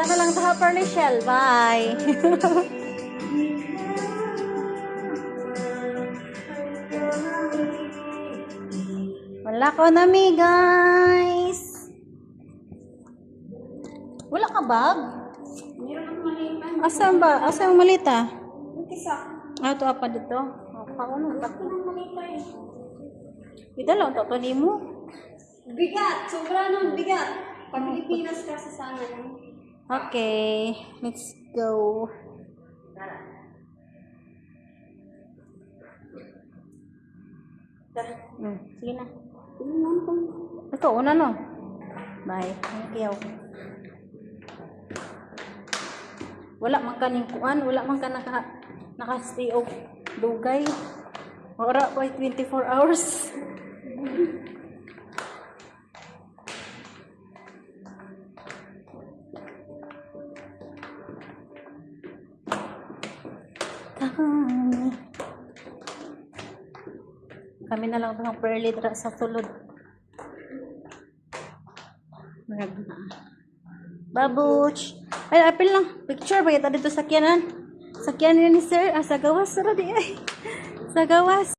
Kita na lang sa Hopper ni Shell. Bye! Wala ko na mi, guys! Wala ka bag? Meron akong malita. Asan ba? Asan yung malita? Isa. Ah, ito apa dito? Paano? Gusto ng malita eh. Ito lang, ito ni mo. Bigat! Sobra ng bigat. Pag Pilipinas kasi sana yun. Okay, let's go. Sige na. Ito, una no. Bye. Thank you. Wala man kaning kuan, wala man ka naka-stay og dugay. Ora pa 24 hours. Kami na lang ng pearly dra sa sulod. Babuch. Ay, apil lang. Picture ba kita dito sa sakyanan? Sakyanan ni sir. Ah, sa gawas. Sa gawas.